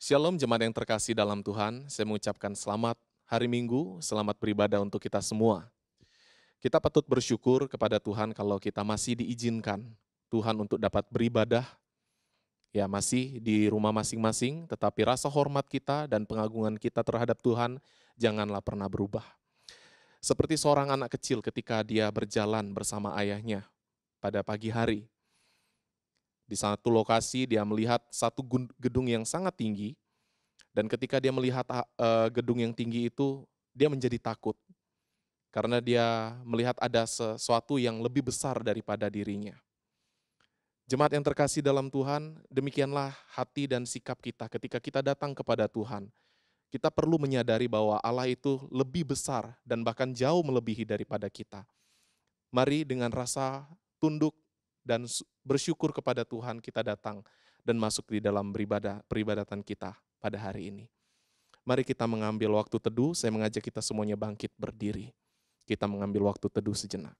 Shalom jemaat yang terkasih dalam Tuhan, saya mengucapkan selamat hari Minggu, selamat beribadah untuk kita semua. Kita patut bersyukur kepada Tuhan kalau kita masih diizinkan Tuhan untuk dapat beribadah, ya masih di rumah masing-masing, tetapi rasa hormat kita dan pengagungan kita terhadap Tuhan janganlah pernah berubah. Seperti seorang anak kecil ketika dia berjalan bersama ayahnya pada pagi hari. Di satu lokasi dia melihat satu gedung yang sangat tinggi, dan ketika dia melihat gedung yang tinggi itu, dia menjadi takut. Karena dia melihat ada sesuatu yang lebih besar daripada dirinya. Jemaat yang terkasih dalam Tuhan, demikianlah hati dan sikap kita ketika kita datang kepada Tuhan. Kita perlu menyadari bahwa Allah itu lebih besar dan bahkan jauh melebihi daripada kita. Mari dengan rasa tunduk dan bersyukur kepada Tuhan kita datang dan masuk di dalam peribadatan kita pada hari ini. Mari kita mengambil waktu teduh, saya mengajak kita semuanya bangkit berdiri. Kita mengambil waktu teduh sejenak.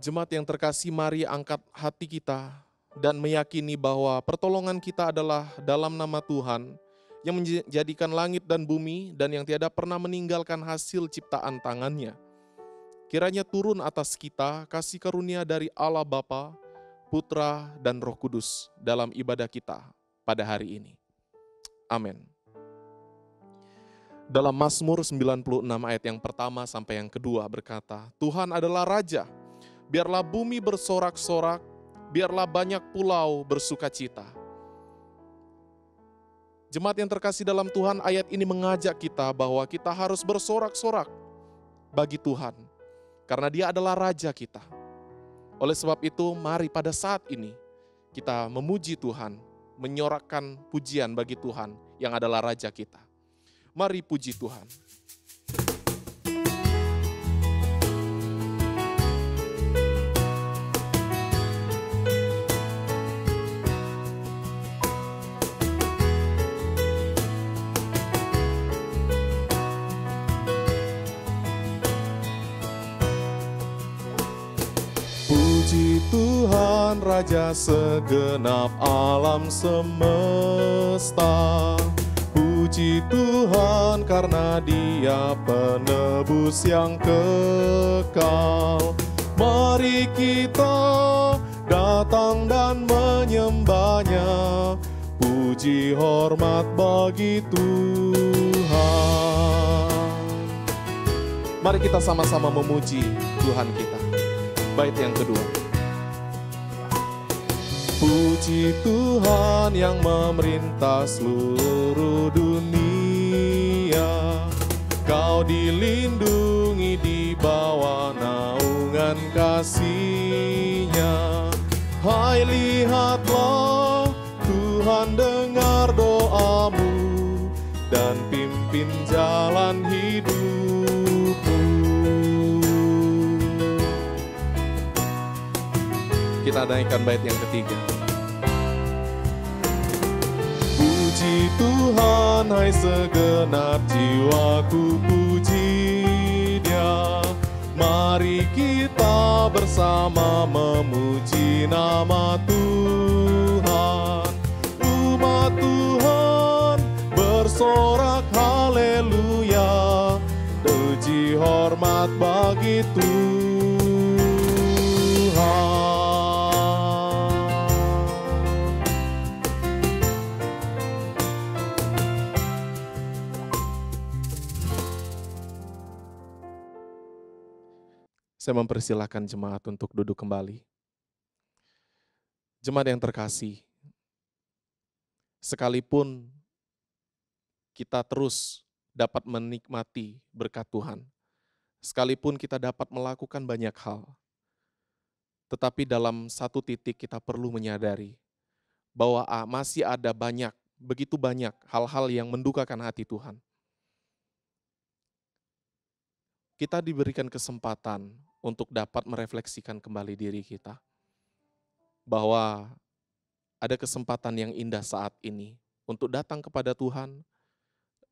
Jemaat yang terkasih, mari angkat hati kita dan meyakini bahwa pertolongan kita adalah dalam nama Tuhan yang menjadikan langit dan bumi dan yang tiada pernah meninggalkan hasil ciptaan tangannya. Kiranya turun atas kita kasih karunia dari Allah Bapa, Putra, dan Roh Kudus dalam ibadah kita pada hari ini. Amin. Dalam Mazmur 96 ayat yang pertama sampai yang kedua berkata, Tuhan adalah Raja. Biarlah bumi bersorak-sorak, biarlah banyak pulau bersukacita. Jemaat yang terkasih dalam Tuhan, ayat ini mengajak kita bahwa kita harus bersorak-sorak bagi Tuhan. Karena Dia adalah Raja kita. Oleh sebab itu, mari pada saat ini kita memuji Tuhan, menyorakkan pujian bagi Tuhan yang adalah Raja kita. Mari puji Tuhan. Puji Tuhan Raja segenap alam semesta. Puji Tuhan karena Dia penebus yang kekal. Mari kita datang dan menyembahnya. Puji hormat bagi Tuhan. Mari kita sama-sama memuji Tuhan kita. Bait yang kedua. Puji Tuhan yang memerintah seluruh dunia. Kau dilindungi di bawah naungan kasih-Nya. Hai lihatlah, Tuhan dengar doamu dan pimpin jalan hidupmu. Kita naikkan bait yang ketiga. Puji Tuhan, hai segenap jiwaku puji Dia. Mari kita bersama memuji nama Tuhan. Umat Tuhan bersorak haleluya. Puji hormat bagi Tuhan. Saya mempersilahkan jemaat untuk duduk kembali. Jemaat yang terkasih, sekalipun kita terus dapat menikmati berkat Tuhan, sekalipun kita dapat melakukan banyak hal, tetapi dalam satu titik kita perlu menyadari bahwa masih ada begitu banyak hal-hal yang mendukakan hati Tuhan. Kita diberikan kesempatan untuk dapat merefleksikan kembali diri kita, bahwa ada kesempatan yang indah saat ini untuk datang kepada Tuhan,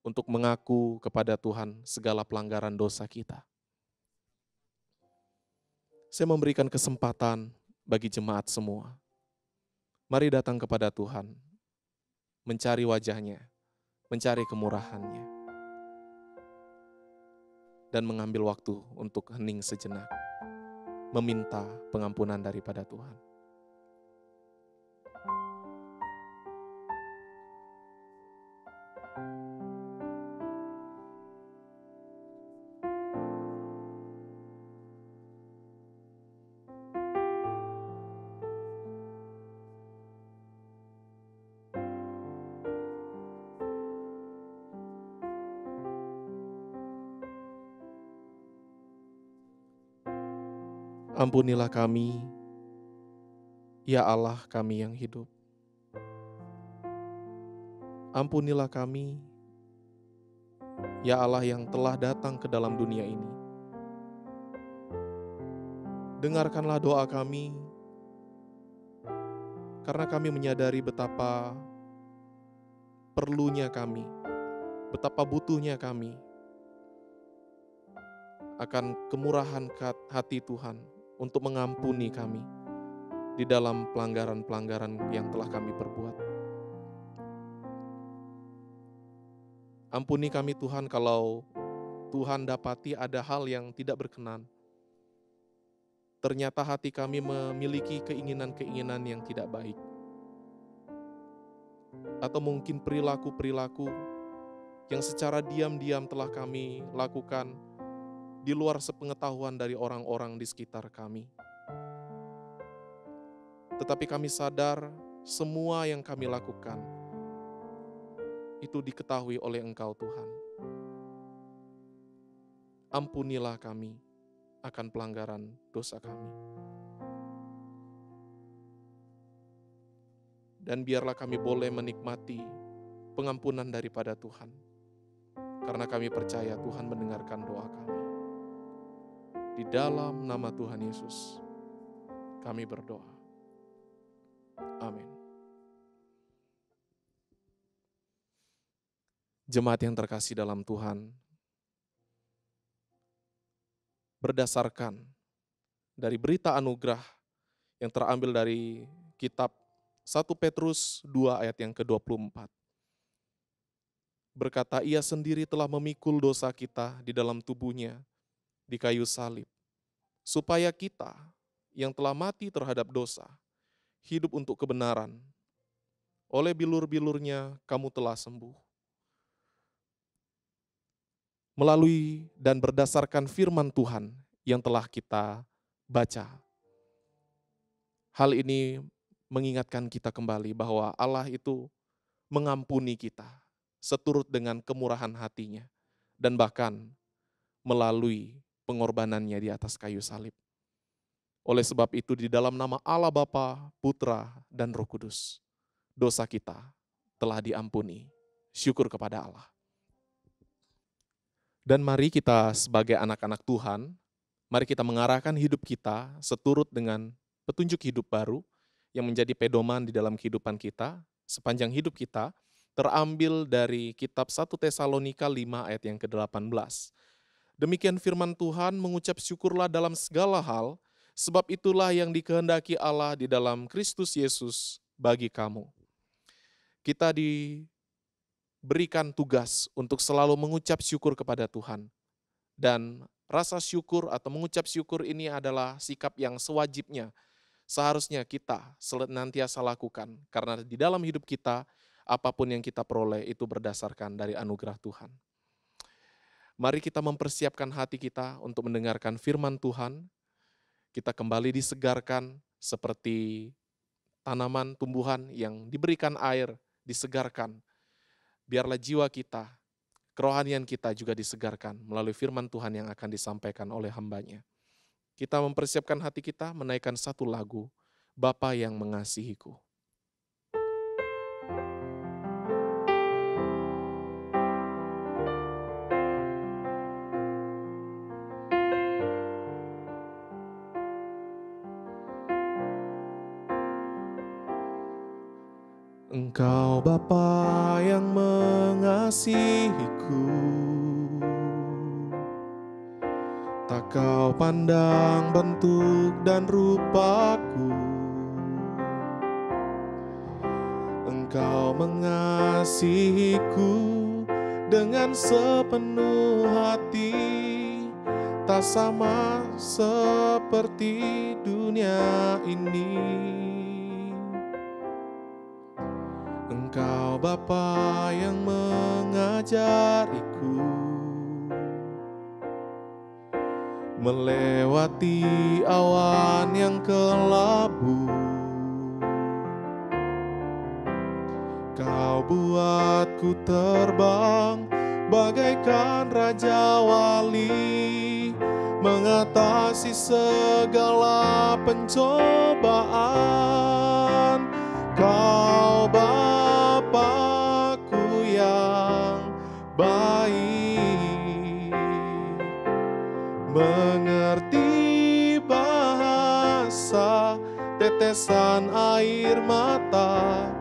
untuk mengaku kepada Tuhan segala pelanggaran dosa kita. Saya memberikan kesempatan bagi jemaat semua. Mari datang kepada Tuhan, mencari wajah-Nya, mencari kemurahan-Nya, dan mengambil waktu untuk hening sejenak, meminta pengampunan daripada Tuhan. Ampunilah kami, ya Allah kami yang hidup. Ampunilah kami, ya Allah yang telah datang ke dalam dunia ini. Dengarkanlah doa kami, karena kami menyadari betapa perlunya kami, betapa butuhnya kami akan kemurahan hati Tuhan untuk mengampuni kami di dalam pelanggaran-pelanggaran yang telah kami perbuat. Ampuni kami Tuhan kalau Tuhan dapati ada hal yang tidak berkenan. Ternyata hati kami memiliki keinginan-keinginan yang tidak baik. Atau mungkin perilaku-perilaku yang secara diam-diam telah kami lakukan di luar sepengetahuan dari orang-orang di sekitar kami. Tetapi kami sadar semua yang kami lakukan itu diketahui oleh Engkau Tuhan. Ampunilah kami akan pelanggaran dosa kami. Dan biarlah kami boleh menikmati pengampunan daripada Tuhan. Karena kami percaya Tuhan mendengarkan doa kami. Di dalam nama Tuhan Yesus, kami berdoa. Amin. Jemaat yang terkasih dalam Tuhan, berdasarkan dari berita anugerah yang terambil dari kitab 1 Petrus 2 ayat yang ke-24. Berkata, ia sendiri telah memikul dosa kita di dalam tubuhnya di kayu salib, supaya kita yang telah mati terhadap dosa, hidup untuk kebenaran. Oleh bilur-bilurnya kamu telah sembuh. Melalui dan berdasarkan firman Tuhan yang telah kita baca. Hal ini mengingatkan kita kembali bahwa Allah itu mengampuni kita seturut dengan kemurahan hatinya dan bahkan melalui pengorbanannya di atas kayu salib. Oleh sebab itu di dalam nama Allah Bapa, Putra, dan Roh Kudus, dosa kita telah diampuni. Syukur kepada Allah. Dan mari kita sebagai anak-anak Tuhan, mari kita mengarahkan hidup kita seturut dengan petunjuk hidup baru yang menjadi pedoman di dalam kehidupan kita sepanjang hidup kita, terambil dari kitab 1 Tesalonika 5 ayat yang ke-18. Demikian firman Tuhan, mengucap syukurlah dalam segala hal, sebab itulah yang dikehendaki Allah di dalam Kristus Yesus bagi kamu. Kita diberikan tugas untuk selalu mengucap syukur kepada Tuhan. Dan rasa syukur atau mengucap syukur ini adalah sikap yang sewajibnya seharusnya kita senantiasa lakukan. Karena di dalam hidup kita, apapun yang kita peroleh itu berdasarkan dari anugerah Tuhan. Mari kita mempersiapkan hati kita untuk mendengarkan firman Tuhan. Kita kembali disegarkan seperti tanaman, tumbuhan yang diberikan air, disegarkan. Biarlah jiwa kita, kerohanian kita juga disegarkan melalui firman Tuhan yang akan disampaikan oleh hamba-Nya. Kita mempersiapkan hati kita menaikkan satu lagu, Bapa yang Mengasihiku. Engkau Bapa yang mengasihiku, tak kau pandang bentuk dan rupaku. Engkau mengasihiku dengan sepenuh hati, tak sama seperti dunia ini. Engkau Bapa yang mengajariku melewati awan yang kelabu. Kau buatku terbang bagaikan Raja Wali, mengatasi segala pencobaan. Kau Bapa-Ku yang baik, mengerti bahasa tetesan air mata,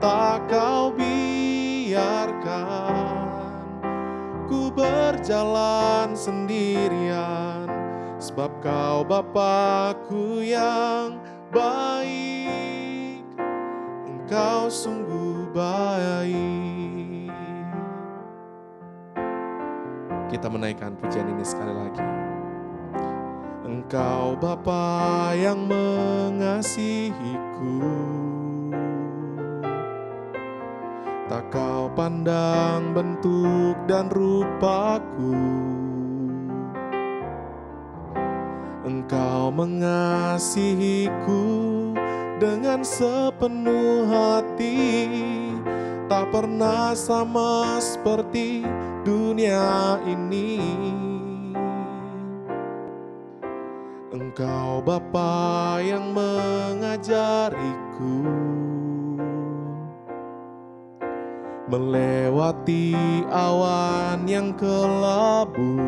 tak kau biarkan ku berjalan sendirian, sebab kau Bapa-Ku yang baik. Engkau sungguh baik. Kita menaikkan pujian ini sekali lagi. Engkau Bapa yang mengasihiku, tak kau pandang bentuk dan rupaku. Engkau mengasihiku dengan sepenuh hati, tak pernah sama seperti dunia ini. Engkau Bapa yang mengajariku melewati awan yang kelabu.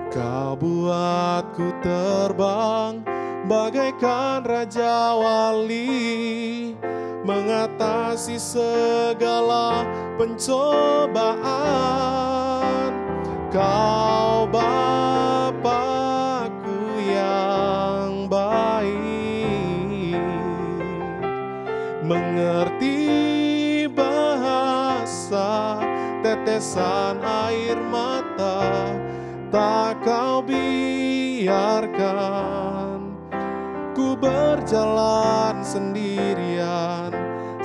Kau buatku terbang bagaikan Raja Wali, mengatasi segala pencobaan. Kau Bapa-Ku yang baik, mengerti bahasa tetesan air mata, tak kau biarkan ku berjalan sendirian,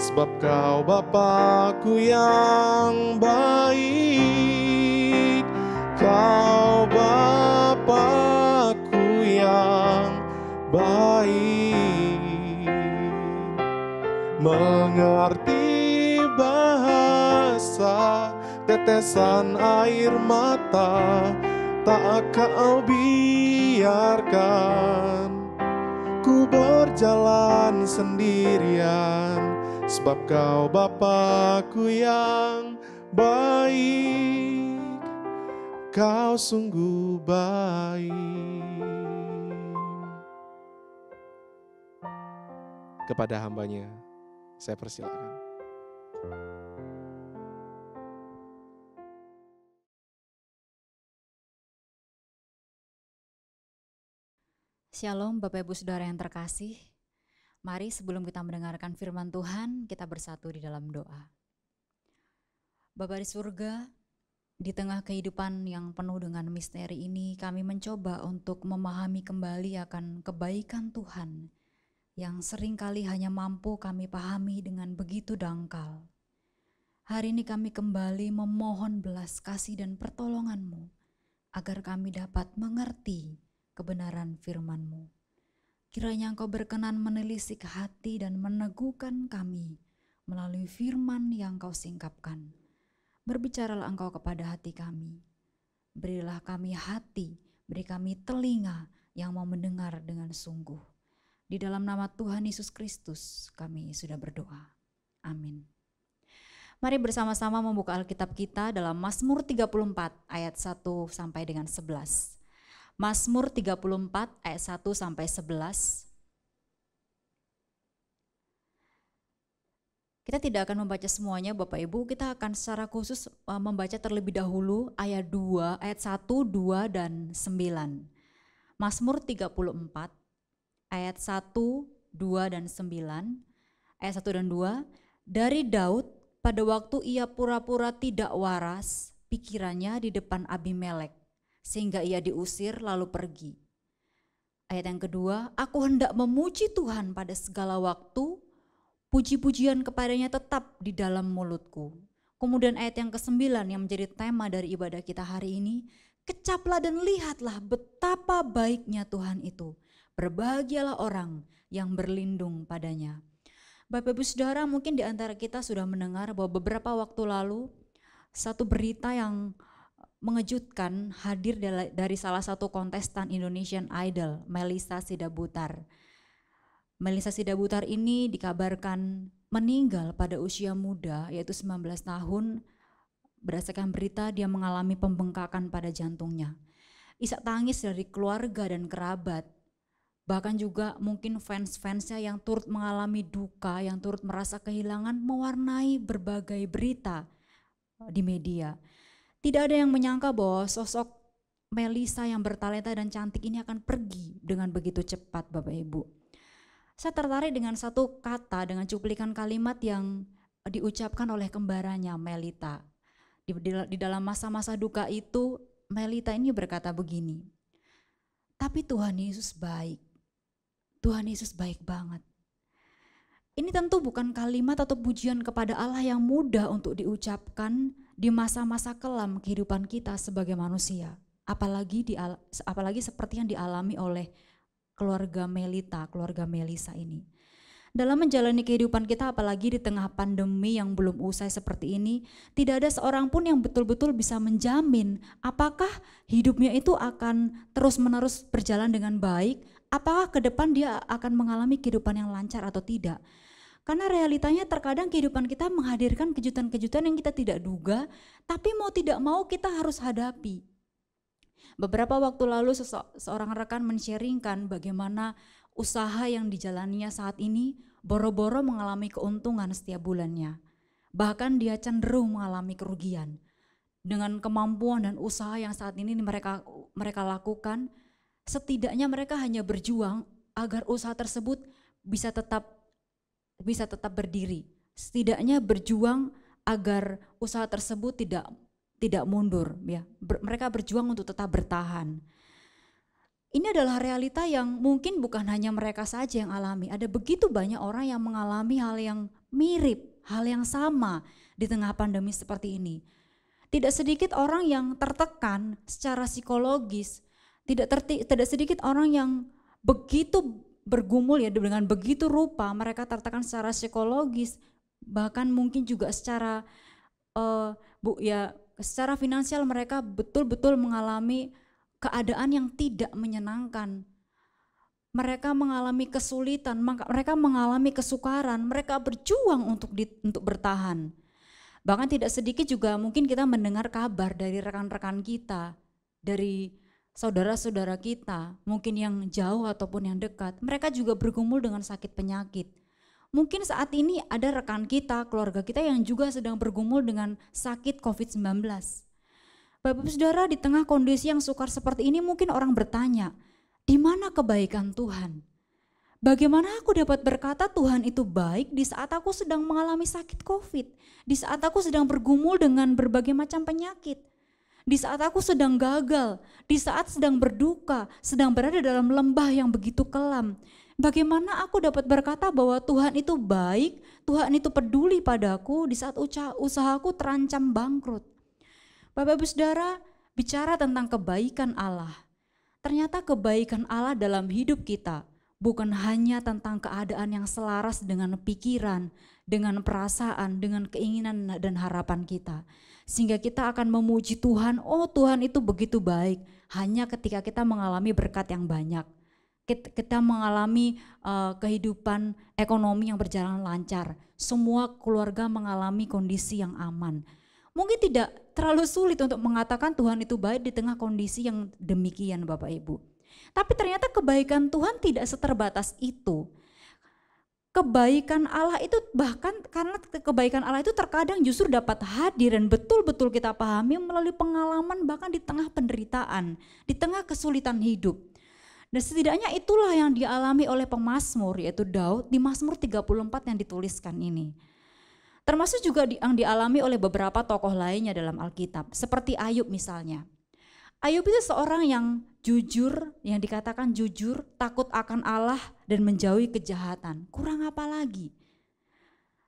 sebab kau Bapa-Ku yang baik. Kau Bapa-Ku yang baik, mengerti bahasa tetesan air mata, tak kau biarkan ku berjalan sendirian, sebab kau Bapa-Ku yang baik. Kau sungguh baik. Kepada hamba-Nya saya persilakan. Shalom Bapak Ibu Saudara yang terkasih. Mari sebelum kita mendengarkan firman Tuhan, kita bersatu di dalam doa. Bapa di surga, di tengah kehidupan yang penuh dengan misteri ini, kami mencoba untuk memahami kembali akan kebaikan Tuhan yang seringkali hanya mampu kami pahami dengan begitu dangkal. Hari ini kami kembali memohon belas kasih dan pertolongan-Mu, agar kami dapat mengerti kebenaran firman-Mu. Kiranya Engkau berkenan menelisik hati dan meneguhkan kami melalui firman yang Engkau singkapkan. Berbicaralah Engkau kepada hati kami. Berilah kami hati, beri kami telinga yang mau mendengar dengan sungguh. Di dalam nama Tuhan Yesus Kristus kami sudah berdoa. Amin. Mari bersama-sama membuka Alkitab kita dalam Mazmur 34 ayat 1 sampai dengan 11. Mazmur 34 ayat 1 sampai 11. Kita tidak akan membaca semuanya Bapak Ibu, kita akan secara khusus membaca terlebih dahulu ayat 2, ayat 1, 2, dan 9. Mazmur 34 ayat 1, 2, dan 9. Ayat 1 dan 2, dari Daud pada waktu ia pura-pura tidak waras pikirannya di depan Abimelek, sehingga ia diusir lalu pergi. Ayat yang kedua, aku hendak memuji Tuhan pada segala waktu, puji-pujian kepadanya tetap di dalam mulutku. Kemudian ayat yang ke-9 yang menjadi tema dari ibadah kita hari ini, kecaplah dan lihatlah betapa baiknya Tuhan itu. Berbahagialah orang yang berlindung padanya. Bapak Ibu Saudara, mungkin di antara kita sudah mendengar bahwa beberapa waktu lalu satu berita yang mengejutkan hadir dari salah satu kontestan Indonesian Idol, Melissa Sidabutar. Melissa Sidabutar ini dikabarkan meninggal pada usia muda, yaitu 19 tahun. Berdasarkan berita dia mengalami pembengkakan pada jantungnya. Isak tangis dari keluarga dan kerabat, bahkan juga mungkin fans-fansnya yang turut mengalami duka, yang turut merasa kehilangan, mewarnai berbagai berita di media. Tidak ada yang menyangka bahwa sosok Melissa yang bertalenta dan cantik ini akan pergi dengan begitu cepat Bapak Ibu. Saya tertarik dengan satu kata, dengan cuplikan kalimat yang diucapkan oleh kembaranya Melita. Di dalam masa-masa duka itu, Melita ini berkata begini, tapi Tuhan Yesus baik, Tuhan Yesus baik banget. Ini tentu bukan kalimat atau pujian kepada Allah yang mudah untuk diucapkan di masa-masa kelam kehidupan kita sebagai manusia. Apalagi seperti yang dialami oleh keluarga Melita, keluarga Melissa ini. Dalam menjalani kehidupan kita, apalagi di tengah pandemi yang belum usai seperti ini, tidak ada seorang pun yang betul-betul bisa menjamin apakah hidupnya itu akan terus-menerus berjalan dengan baik, apakah ke depan dia akan mengalami kehidupan yang lancar atau tidak. Karena realitanya terkadang kehidupan kita menghadirkan kejutan-kejutan yang kita tidak duga, tapi mau tidak mau kita harus hadapi. Beberapa waktu lalu seorang rekan men-sharingkan bagaimana usaha yang dijalaninya saat ini boro-boro mengalami keuntungan setiap bulannya. Bahkan dia cenderung mengalami kerugian. Dengan kemampuan dan usaha yang saat ini mereka lakukan, setidaknya mereka hanya berjuang agar usaha tersebut bisa tetap berdiri. Setidaknya berjuang agar usaha tersebut tidak mundur, ya. Mereka berjuang untuk tetap bertahan. Ini adalah realita yang mungkin bukan hanya mereka saja yang alami. Ada begitu banyak orang yang mengalami hal yang mirip, hal yang sama di tengah pandemi seperti ini. Tidak sedikit orang yang tertekan secara psikologis, tidak sedikit orang yang begitu bergumul ya dengan begitu rupa, mereka tertekan secara psikologis, bahkan mungkin juga secara secara finansial mereka betul-betul mengalami keadaan yang tidak menyenangkan. Mereka mengalami kesulitan, mereka mengalami kesukaran, mereka berjuang untuk bertahan. Bahkan tidak sedikit juga mungkin kita mendengar kabar dari rekan-rekan kita, dari saudara-saudara kita, mungkin yang jauh ataupun yang dekat, mereka juga bergumul dengan sakit penyakit. Mungkin saat ini ada rekan kita, keluarga kita yang juga sedang bergumul dengan sakit COVID-19. Bapak Saudara, di tengah kondisi yang sukar seperti ini mungkin orang bertanya, di mana kebaikan Tuhan? Bagaimana aku dapat berkata Tuhan itu baik di saat aku sedang mengalami sakit COVID, di saat aku sedang bergumul dengan berbagai macam penyakit, di saat aku sedang gagal, di saat sedang berduka, sedang berada dalam lembah yang begitu kelam. Bagaimana aku dapat berkata bahwa Tuhan itu baik, Tuhan itu peduli padaku di saat usahaku terancam bangkrut. Bapak Ibu Saudara, bicara tentang kebaikan Allah. Ternyata kebaikan Allah dalam hidup kita bukan hanya tentang keadaan yang selaras dengan pikiran, dengan perasaan, dengan keinginan dan harapan kita. Sehingga kita akan memuji Tuhan, oh Tuhan itu begitu baik, hanya ketika kita mengalami berkat yang banyak. Kita mengalami kehidupan ekonomi yang berjalan lancar, semua keluarga mengalami kondisi yang aman. Mungkin tidak terlalu sulit untuk mengatakan Tuhan itu baik di tengah kondisi yang demikian Bapak Ibu. Tapi ternyata kebaikan Tuhan tidak seterbatas itu. Kebaikan Allah itu bahkan karena kebaikan Allah itu terkadang justru dapat hadir dan betul-betul kita pahami melalui pengalaman bahkan di tengah penderitaan, di tengah kesulitan hidup. Dan setidaknya itulah yang dialami oleh pemazmur yaitu Daud di Mazmur 34 yang dituliskan ini. Termasuk juga yang dialami oleh beberapa tokoh lainnya dalam Alkitab seperti Ayub misalnya. Ayub itu seorang yang jujur, yang dikatakan jujur, takut akan Allah dan menjauhi kejahatan. Kurang apa lagi?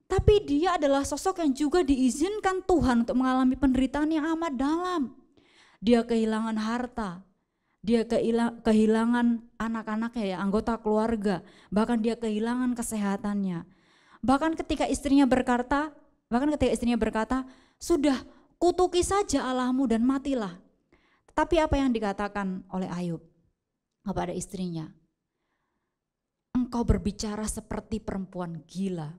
Tapi dia adalah sosok yang juga diizinkan Tuhan untuk mengalami penderitaan yang amat dalam. Dia kehilangan harta. Dia kehilangan anak-anaknya, ya, anggota keluarga, bahkan dia kehilangan kesehatannya. Bahkan ketika istrinya berkata, sudah kutuki saja Allahmu dan matilah. Tapi apa yang dikatakan oleh Ayub kepada istrinya? Engkau berbicara seperti perempuan gila.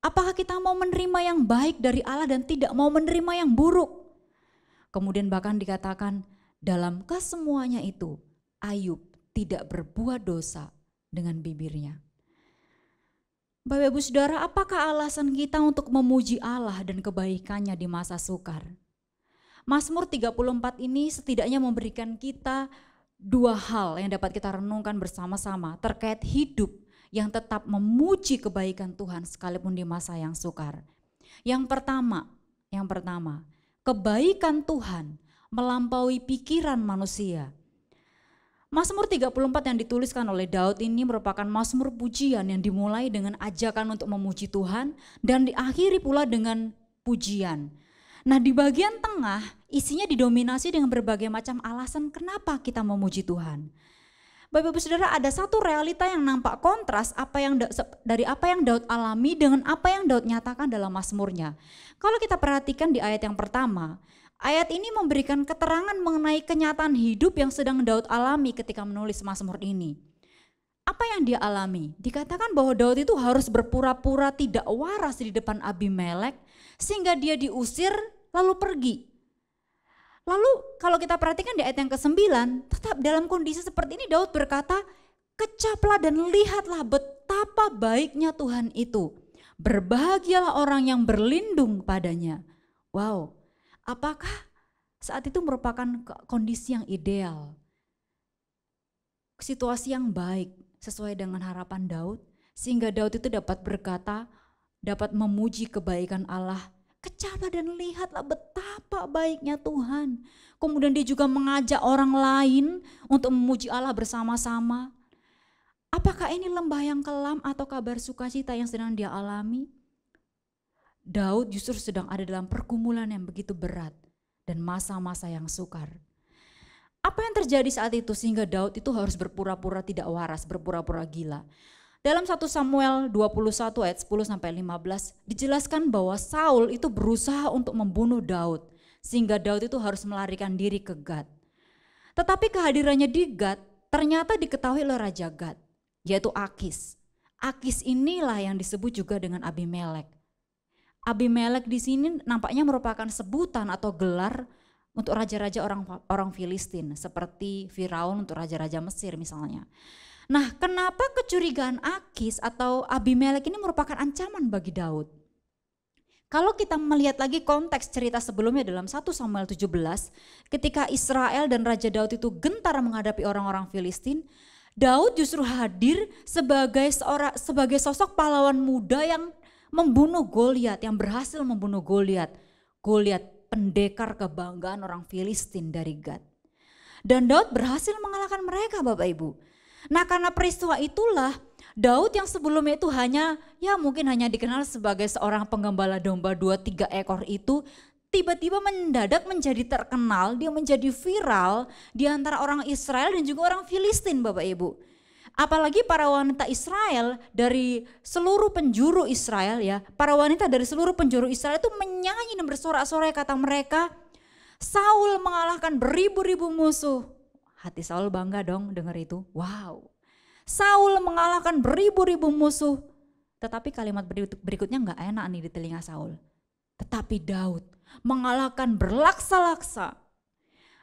Apakah kita mau menerima yang baik dari Allah dan tidak mau menerima yang buruk? Kemudian bahkan dikatakan, dalam kesemuanya itu, Ayub tidak berbuat dosa dengan bibirnya. Bapak Ibu Saudara, apakah alasan kita untuk memuji Allah dan kebaikannya di masa sukar? Mazmur 34 ini setidaknya memberikan kita dua hal yang dapat kita renungkan bersama-sama terkait hidup yang tetap memuji kebaikan Tuhan sekalipun di masa yang sukar. Yang pertama, kebaikan Tuhan melampaui pikiran manusia. Mazmur 34 yang dituliskan oleh Daud ini merupakan mazmur pujian yang dimulai dengan ajakan untuk memuji Tuhan dan diakhiri pula dengan pujian. Nah, di bagian tengah isinya didominasi dengan berbagai macam alasan kenapa kita memuji Tuhan. Bapak Ibu Saudara, ada satu realita yang nampak kontras dari apa yang Daud alami dengan apa yang Daud nyatakan dalam mazmurnya. Kalau kita perhatikan di ayat yang pertama, ayat ini memberikan keterangan mengenai kenyataan hidup yang sedang Daud alami ketika menulis mazmur ini. Apa yang dia alami? Dikatakan bahwa Daud itu harus berpura-pura tidak waras di depan Abimelek sehingga dia diusir lalu pergi. Lalu kalau kita perhatikan di ayat yang ke-9, tetap dalam kondisi seperti ini Daud berkata, kecaplah dan lihatlah betapa baiknya Tuhan itu. Berbahagialah orang yang berlindung padanya. Wow. Apakah saat itu merupakan kondisi yang ideal? Situasi yang baik sesuai dengan harapan Daud. Sehingga Daud itu dapat berkata, dapat memuji kebaikan Allah. Kecaplah dan lihatlah betapa baiknya Tuhan. Kemudian dia juga mengajak orang lain untuk memuji Allah bersama-sama. Apakah ini lembah yang kelam atau kabar sukacita yang sedang dia alami? Daud justru sedang ada dalam pergumulan yang begitu berat dan masa-masa yang sukar. Apa yang terjadi saat itu sehingga Daud itu harus berpura-pura tidak waras, berpura-pura gila? Dalam 1 Samuel 21 ayat 10 sampai 15 dijelaskan bahwa Saul itu berusaha untuk membunuh Daud sehingga Daud itu harus melarikan diri ke Gad. Tetapi kehadirannya di Gad ternyata diketahui oleh Raja Gad, yaitu Akis. Akis inilah yang disebut juga dengan Abimelek. Abimelek di sini nampaknya merupakan sebutan atau gelar untuk raja-raja orang Filistin seperti Firaun untuk raja-raja Mesir misalnya. Nah, kenapa kecurigaan Akis atau Abimelek ini merupakan ancaman bagi Daud? Kalau kita melihat lagi konteks cerita sebelumnya dalam 1 Samuel 17, ketika Israel dan Raja Daud itu gentar menghadapi orang-orang Filistin, Daud justru hadir sebagai sosok pahlawan muda yang membunuh Goliat, yang berhasil membunuh Goliat. Goliat pendekar kebanggaan orang Filistin dari Gad. Dan Daud berhasil mengalahkan mereka Bapak Ibu. Nah, karena peristiwa itulah Daud yang sebelumnya itu mungkin hanya dikenal sebagai seorang penggembala domba 2-3 ekor itu tiba-tiba mendadak menjadi terkenal, dia menjadi viral di antara orang Israel dan juga orang Filistin Bapak Ibu. Apalagi para wanita Israel dari seluruh penjuru Israel ya. Para wanita dari seluruh penjuru Israel itu menyanyi dan bersorak-sorai, kata mereka, Saul mengalahkan beribu-ribu musuh. Hati Saul bangga dong dengar itu. Wow. Saul mengalahkan beribu-ribu musuh. Tetapi kalimat berikutnya gak enak nih di telinga Saul. Tetapi Daud mengalahkan berlaksa-laksa.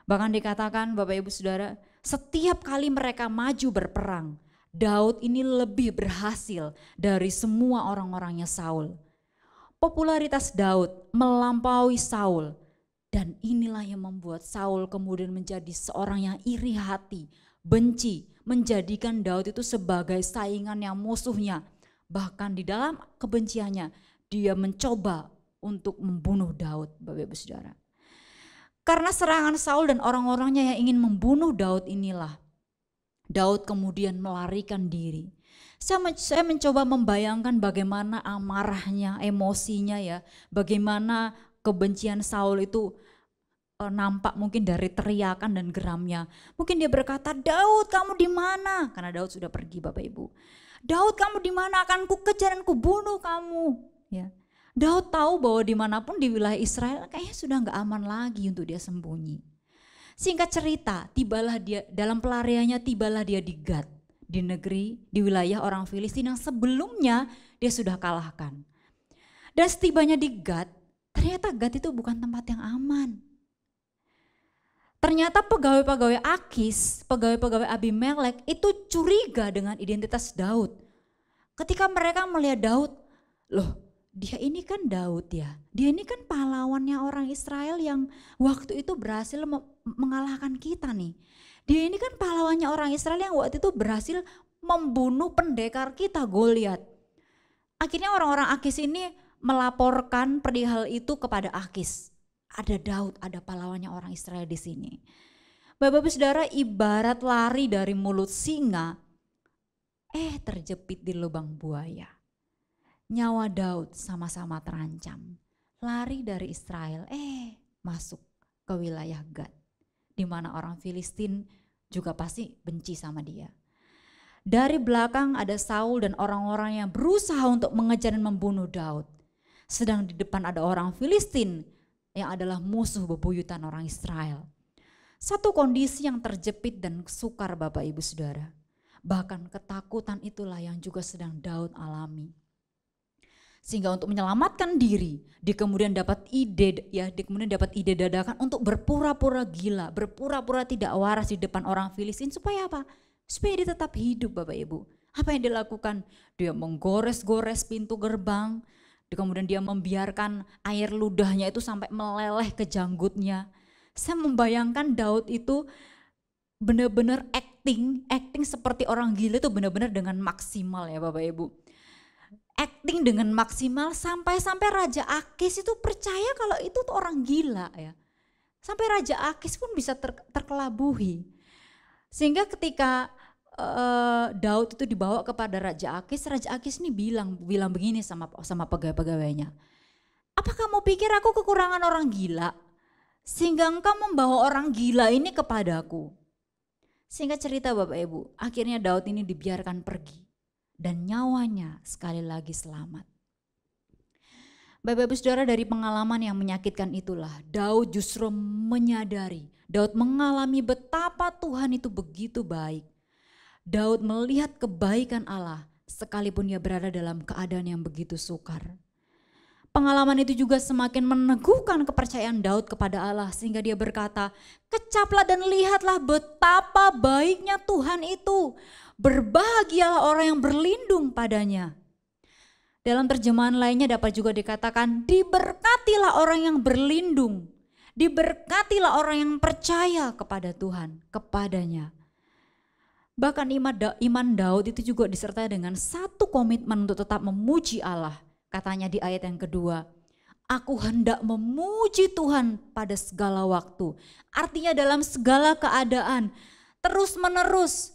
Bahkan dikatakan Bapak Ibu Saudara, setiap kali mereka maju berperang, Daud ini lebih berhasil dari semua orang-orangnya Saul. Popularitas Daud melampaui Saul, dan inilah yang membuat Saul kemudian menjadi seorang yang iri hati, benci, menjadikan Daud itu sebagai saingannya, musuhnya. Bahkan di dalam kebenciannya dia mencoba untuk membunuh Daud, Bapak Ibu Saudara. Karena serangan Saul dan orang-orangnya yang ingin membunuh Daud inilah, Daud kemudian melarikan diri. Saya mencoba membayangkan bagaimana amarahnya, emosinya ya, bagaimana kebencian Saul itu nampak mungkin dari teriakan dan geramnya. Mungkin dia berkata, Daud kamu di mana? Karena Daud sudah pergi Bapak Ibu. Daud kamu di mana? Akan ku kejar dan ku bunuh kamu. Ya. Daud tahu bahwa dimanapun di wilayah Israel kayaknya sudah gak aman lagi untuk dia sembunyi. Singkat cerita, tibalah dia dalam pelariannya, tibalah dia di Gad, di negeri, di wilayah orang Filistin yang sebelumnya dia sudah kalahkan. Dan setibanya di Gad, ternyata Gad itu bukan tempat yang aman. Ternyata pegawai-pegawai Akis, pegawai-pegawai Abimelek itu curiga dengan identitas Daud. Ketika mereka melihat Daud, loh dia ini kan Daud ya, dia ini kan pahlawannya orang Israel yang waktu itu berhasil mengalahkan kita nih. Dia ini kan pahlawannya orang Israel yang waktu itu berhasil membunuh pendekar kita Goliat. Akhirnya orang-orang Akis ini melaporkan perihal itu kepada Akis. Ada Daud, ada pahlawannya orang Israel di sini. Bapak-Bapak Saudara, ibarat lari dari mulut singa, terjepit di lubang buaya. Nyawa Daud sama-sama terancam. Lari dari Israel, masuk ke wilayah Gad, di mana orang Filistin juga pasti benci sama dia. Dari belakang ada Saul dan orang-orang yang berusaha untuk mengejar dan membunuh Daud. Sedang di depan ada orang Filistin yang adalah musuh bebuyutan orang Israel. Satu kondisi yang terjepit dan sukar Bapak Ibu Saudara. Bahkan ketakutan itulah yang juga sedang Daud alami. Sehingga untuk menyelamatkan diri, dia kemudian dapat ide dadakan untuk berpura-pura gila, berpura-pura tidak waras di depan orang Filistin. Supaya apa? Supaya dia tetap hidup Bapak Ibu. Apa yang dia lakukan? Dia menggores-gores pintu gerbang, kemudian dia membiarkan air ludahnya itu sampai meleleh ke janggutnya. Saya membayangkan Daud itu benar-benar acting seperti orang gila itu benar-benar dengan maksimal ya Bapak Ibu. Acting dengan maksimal sampai Raja Akis itu percaya kalau itu tuh orang gila ya. Sampai Raja Akis pun bisa terkelabuhi. Sehingga ketika Daud itu dibawa kepada Raja Akis ini bilang begini sama pegawai-pegawainya. Apa kamu pikir aku kekurangan orang gila? Sehingga engkau membawa orang gila ini kepadaku. Singkat cerita Bapak Ibu, akhirnya Daud ini dibiarkan pergi. Dan nyawanya sekali lagi selamat. Bapak Ibu Saudara, dari pengalaman yang menyakitkan itulah Daud justru menyadari, Daud mengalami betapa Tuhan itu begitu baik. Daud melihat kebaikan Allah sekalipun dia berada dalam keadaan yang begitu sukar. Pengalaman itu juga semakin meneguhkan kepercayaan Daud kepada Allah sehingga dia berkata, kecaplah dan lihatlah betapa baiknya Tuhan itu. Berbahagialah orang yang berlindung padanya. Dalam terjemahan lainnya dapat juga dikatakan, diberkatilah orang yang berlindung. Diberkatilah orang yang percaya kepada Tuhan, kepadanya. Bahkan iman Daud itu juga disertai dengan satu komitmen untuk tetap memuji Allah. Katanya di ayat yang kedua, aku hendak memuji Tuhan pada segala waktu. Artinya dalam segala keadaan, terus menerus.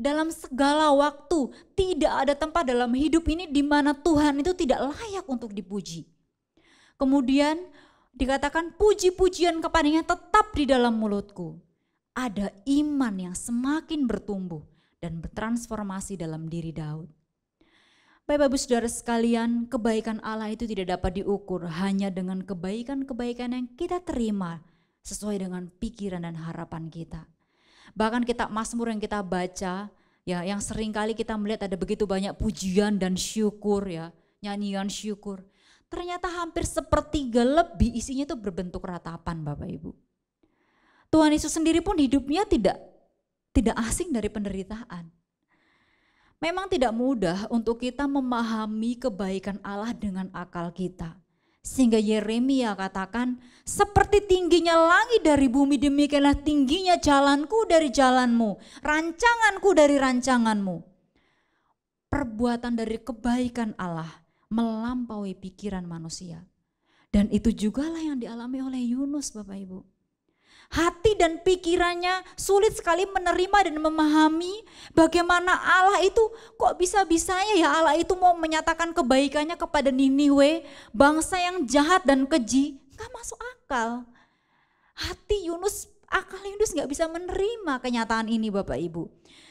Dalam segala waktu, tidak ada tempat dalam hidup ini di mana Tuhan itu tidak layak untuk dipuji. Kemudian dikatakan puji-pujian kepadanya tetap di dalam mulutku. Ada iman yang semakin bertumbuh dan bertransformasi dalam diri Daud. Bapak Ibu Saudara sekalian, kebaikan Allah itu tidak dapat diukur hanya dengan kebaikan-kebaikan yang kita terima sesuai dengan pikiran dan harapan kita. Bahkan kitab Mazmur yang kita baca, ya, yang sering kali kita melihat ada begitu banyak pujian dan syukur, ya, nyanyian syukur. Ternyata hampir sepertiga lebih isinya itu berbentuk ratapan, Bapak Ibu. Tuhan Yesus sendiri pun hidupnya tidak asing dari penderitaan. Memang tidak mudah untuk kita memahami kebaikan Allah dengan akal kita. Sehingga Yeremia katakan, seperti tingginya langit dari bumi, demikianlah tingginya jalanku dari jalanmu, rancanganku dari rancanganmu. Perbuatan dari kebaikan Allah melampaui pikiran manusia. Dan itu jugalah yang dialami oleh Yunus, Bapak Ibu. Hati dan pikirannya sulit sekali menerima dan memahami bagaimana Allah itu kok bisa-bisanya ya Allah itu mau menyatakan kebaikannya kepada Niniwe, bangsa yang jahat dan keji. Gak masuk akal. Hati Yunus, akal Yunus gak bisa menerima kenyataan ini, Bapak Ibu.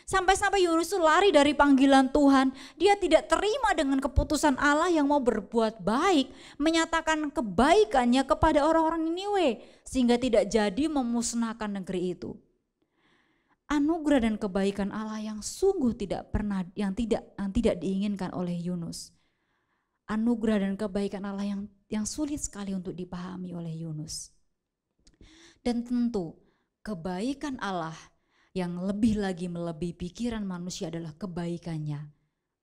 Sampai-sampai Yunus itu lari dari panggilan Tuhan. Dia tidak terima dengan keputusan Allah yang mau berbuat baik, menyatakan kebaikannya kepada orang-orang Niniwe, sehingga tidak jadi memusnahkan negeri itu. Anugerah dan kebaikan Allah yang sungguh tidak pernah, yang tidak diinginkan oleh Yunus. Anugerah dan kebaikan Allah yang sulit sekali untuk dipahami oleh Yunus. Dan tentu kebaikan Allah yang lebih lagi melebihi pikiran manusia adalah kebaikannya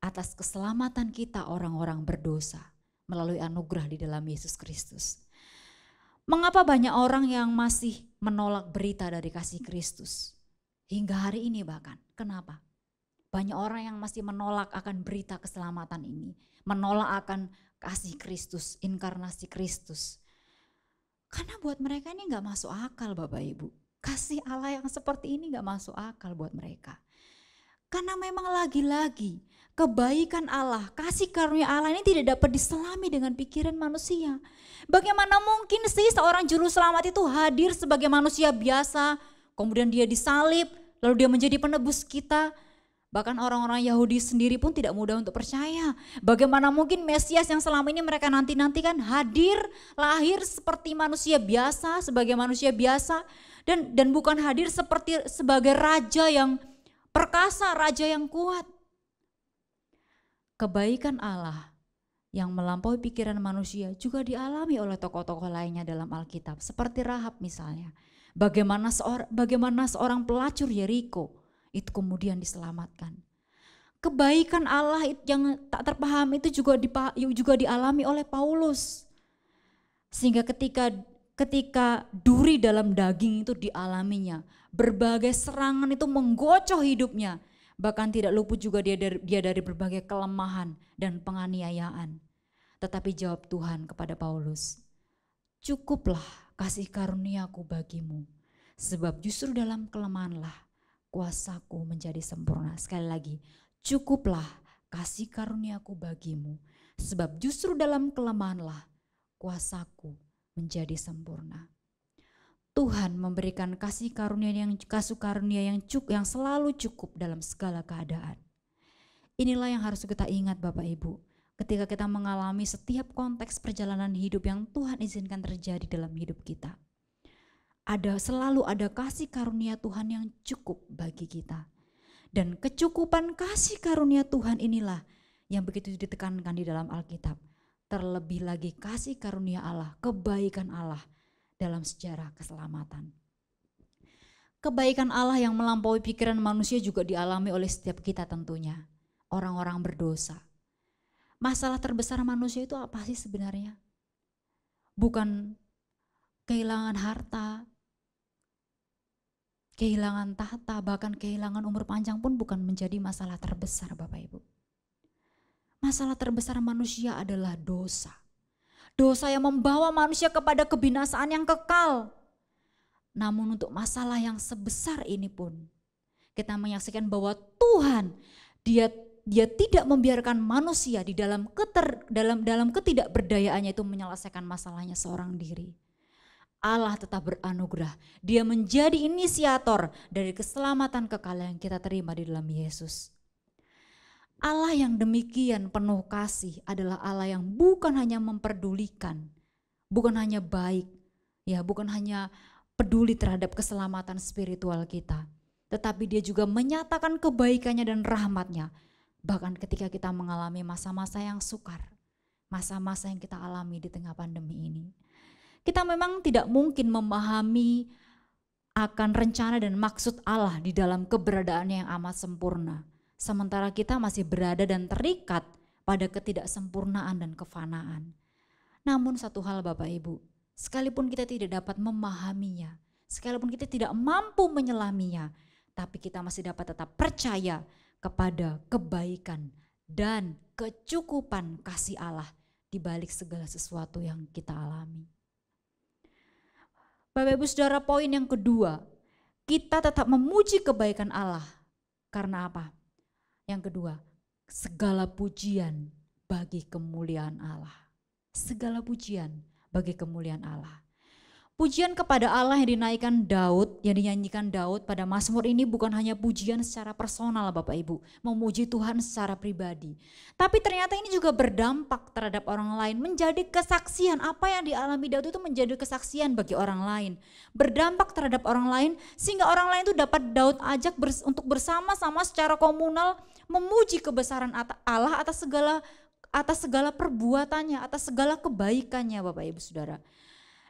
atas keselamatan kita orang-orang berdosa melalui anugerah di dalam Yesus Kristus. Mengapa banyak orang yang masih menolak berita dari kasih Kristus? Hingga hari ini bahkan, kenapa? Banyak orang yang masih menolak akan berita keselamatan ini, menolak akan kasih Kristus, inkarnasi Kristus. Karena buat mereka ini gak masuk akal, Bapak Ibu. Kasih Allah yang seperti ini gak masuk akal buat mereka. Karena memang lagi-lagi kebaikan Allah, kasih karunia Allah ini tidak dapat diselami dengan pikiran manusia. Bagaimana mungkin sih seorang juru selamat itu hadir sebagai manusia biasa, kemudian dia disalib, lalu dia menjadi penebus kita. Bahkan orang-orang Yahudi sendiri pun tidak mudah untuk percaya. Bagaimana mungkin Mesias yang selama ini mereka nanti-nantikan hadir, lahir seperti manusia biasa, sebagai manusia biasa. Dan bukan hadir sebagai raja yang perkasa, raja yang kuat. Kebaikan Allah yang melampaui pikiran manusia juga dialami oleh tokoh-tokoh lainnya dalam Alkitab. Seperti Rahab misalnya. Bagaimana seorang pelacur Yeriko itu kemudian diselamatkan. Kebaikan Allah yang tak terpahami itu juga dialami oleh Paulus. Sehingga ketika duri dalam daging itu dialaminya, berbagai serangan itu menggocoh hidupnya, bahkan tidak luput juga dia dari berbagai kelemahan dan penganiayaan. Tetapi jawab Tuhan kepada Paulus, cukuplah kasih karuniaku bagimu, sebab justru dalam kelemahanlah kuasaku menjadi sempurna. Sekali lagi, cukuplah kasih karuniaku bagimu, sebab justru dalam kelemahanlah kuasaku menjadi sempurna. Tuhan memberikan kasih karunia yang selalu cukup dalam segala keadaan. Inilah yang harus kita ingat Bapak Ibu, ketika kita mengalami setiap konteks perjalanan hidup yang Tuhan izinkan terjadi dalam hidup kita. Selalu ada kasih karunia Tuhan yang cukup bagi kita. Dan kecukupan kasih karunia Tuhan inilah yang begitu ditekankan di dalam Alkitab. Terlebih lagi kasih karunia Allah, kebaikan Allah dalam sejarah keselamatan. Kebaikan Allah yang melampaui pikiran manusia juga dialami oleh setiap kita tentunya, orang-orang berdosa. Masalah terbesar manusia itu apa sih sebenarnya? Bukan kehilangan harta, kehilangan tahta, bahkan kehilangan umur panjang pun bukan menjadi masalah terbesar Bapak Ibu. Masalah terbesar manusia adalah dosa. Dosa yang membawa manusia kepada kebinasaan yang kekal. Namun untuk masalah yang sebesar ini pun kita menyaksikan bahwa Tuhan dia tidak membiarkan manusia di dalam ketidakberdayaannya itu menyelesaikan masalahnya seorang diri. Allah tetap beranugerah. Dia menjadi inisiator dari keselamatan kekal yang kita terima di dalam Yesus. Allah yang demikian penuh kasih adalah Allah yang bukan hanya memperdulikan, bukan hanya baik, ya bukan hanya peduli terhadap keselamatan spiritual kita, tetapi dia juga menyatakan kebaikannya dan rahmatnya. Bahkan ketika kita mengalami masa-masa yang sukar, masa-masa yang kita alami di tengah pandemi ini. Kita memang tidak mungkin memahami akan rencana dan maksud Allah di dalam keberadaannya yang amat sempurna. Sementara kita masih berada dan terikat pada ketidaksempurnaan dan kefanaan. Namun satu hal Bapak Ibu, sekalipun kita tidak dapat memahaminya, sekalipun kita tidak mampu menyelaminya, tapi kita masih dapat tetap percaya kepada kebaikan dan kecukupan kasih Allah di balik segala sesuatu yang kita alami. Bapak Ibu Saudara, poin yang kedua, kita tetap memuji kebaikan Allah. Karena apa? Yang kedua, segala pujian bagi kemuliaan Allah. Segala pujian bagi kemuliaan Allah. Pujian kepada Allah yang dinaikkan Daud, yang dinyanyikan Daud pada Mazmur ini bukan hanya pujian secara personal Bapak Ibu, memuji Tuhan secara pribadi. Tapi ternyata ini juga berdampak terhadap orang lain, menjadi kesaksian. Apa yang dialami Daud itu menjadi kesaksian bagi orang lain. Berdampak terhadap orang lain sehingga orang lain itu dapat Daud ajak untuk bersama-sama secara komunal memuji kebesaran Allah atas segala perbuatannya, atas segala kebaikannya Bapak Ibu Saudara.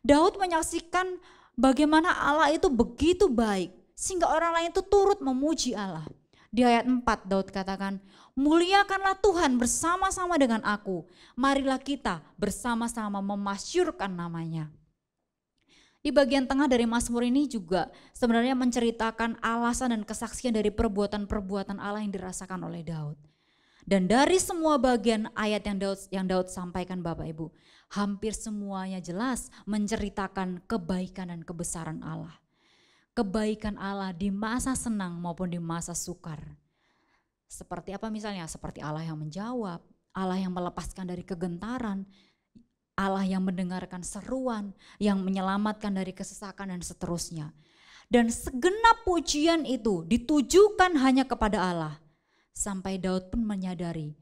Daud menyaksikan bagaimana Allah itu begitu baik sehingga orang lain itu turut memuji Allah. Di ayat 4 Daud katakan, muliakanlah Tuhan bersama-sama dengan aku, marilah kita bersama-sama memasyurkan namanya. Di bagian tengah dari Mazmur ini juga sebenarnya menceritakan alasan dan kesaksian dari perbuatan-perbuatan Allah yang dirasakan oleh Daud. Dan dari semua bagian ayat yang Daud sampaikan Bapak Ibu, hampir semuanya jelas menceritakan kebaikan dan kebesaran Allah. Kebaikan Allah di masa senang maupun di masa sukar. Seperti apa misalnya? Seperti Allah yang menjawab, Allah yang melepaskan dari kegentaran, Allah yang mendengarkan seruan, yang menyelamatkan dari kesesakan dan seterusnya. Dan segenap pujian itu ditujukan hanya kepada Allah. Sampai Daud pun menyadari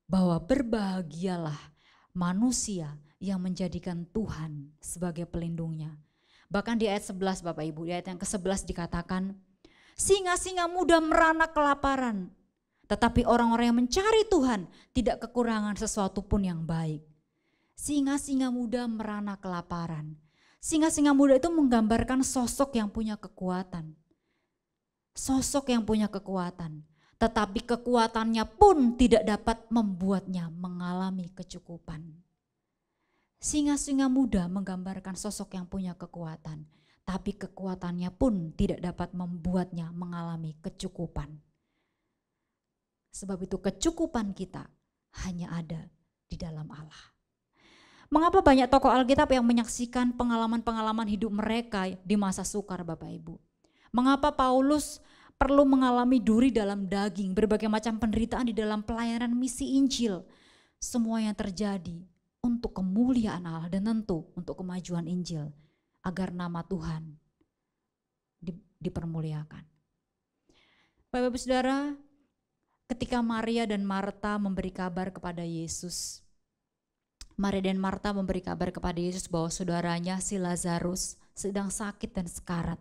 bahwa berbahagialah manusia yang menjadikan Tuhan sebagai pelindungnya. Bahkan di ayat 11 Bapak Ibu, di ayat yang ke-11 dikatakan, singa-singa muda merana kelaparan, tetapi orang-orang yang mencari Tuhan tidak kekurangan sesuatu pun yang baik. Singa-singa muda merana kelaparan. Singa-singa muda itu menggambarkan sosok yang punya kekuatan. Sosok yang punya kekuatan. Tetapi kekuatannya pun tidak dapat membuatnya mengalami kecukupan. Singa-singa muda menggambarkan sosok yang punya kekuatan, tapi kekuatannya pun tidak dapat membuatnya mengalami kecukupan. Sebab itu kecukupan kita hanya ada di dalam Allah. Mengapa banyak tokoh Alkitab yang menyaksikan pengalaman-pengalaman hidup mereka di masa sukar Bapak Ibu? Mengapa Paulus perlu mengalami duri dalam daging, berbagai macam penderitaan di dalam pelayanan misi Injil. Semua yang terjadi untuk kemuliaan Allah dan tentu untuk kemajuan Injil. Agar nama Tuhan dipermuliakan. Bapak Ibu Saudara, ketika Maria dan Marta memberi kabar kepada Yesus. Maria dan Marta memberi kabar kepada Yesus bahwa saudaranya si Lazarus sedang sakit dan sekarat.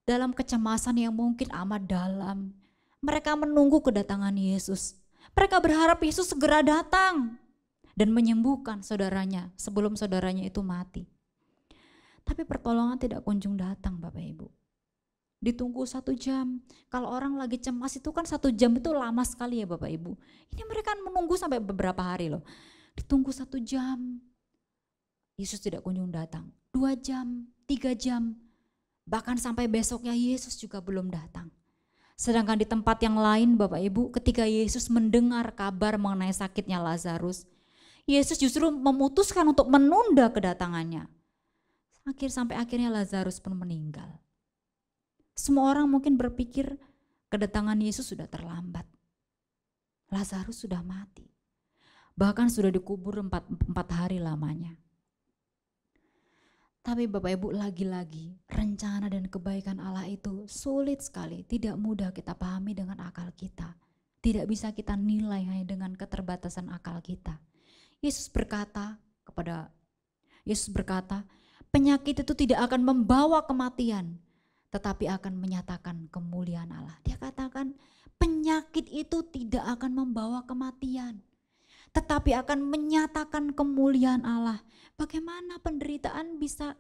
Dalam kecemasan yang mungkin amat dalam, mereka menunggu kedatangan Yesus. Mereka berharap Yesus segera datang dan menyembuhkan saudaranya sebelum saudaranya itu mati. Tapi pertolongan tidak kunjung datang Bapak Ibu. Ditunggu 1 jam. Kalau orang lagi cemas itu kan 1 jam itu lama sekali ya Bapak Ibu. Ini mereka menunggu sampai beberapa hari loh. Ditunggu 1 jam. Yesus tidak kunjung datang. 2 jam, 3 jam. Bahkan sampai besoknya Yesus juga belum datang. Sedangkan di tempat yang lain Bapak Ibu, ketika Yesus mendengar kabar mengenai sakitnya Lazarus, Yesus justru memutuskan untuk menunda kedatangannya. Sampai akhirnya Lazarus pun meninggal. Semua orang mungkin berpikir kedatangan Yesus sudah terlambat. Lazarus sudah mati. Bahkan sudah dikubur 4 hari lamanya. Tapi Bapak Ibu, lagi-lagi rencana dan kebaikan Allah itu sulit sekali, tidak mudah kita pahami dengan akal kita. Tidak bisa kita nilai hanya dengan keterbatasan akal kita. Yesus berkata, penyakit itu tidak akan membawa kematian, tetapi akan menyatakan kemuliaan Allah. Dia katakan penyakit itu tidak akan membawa kematian, tetapi akan menyatakan kemuliaan Allah. Bagaimana penderitaan bisa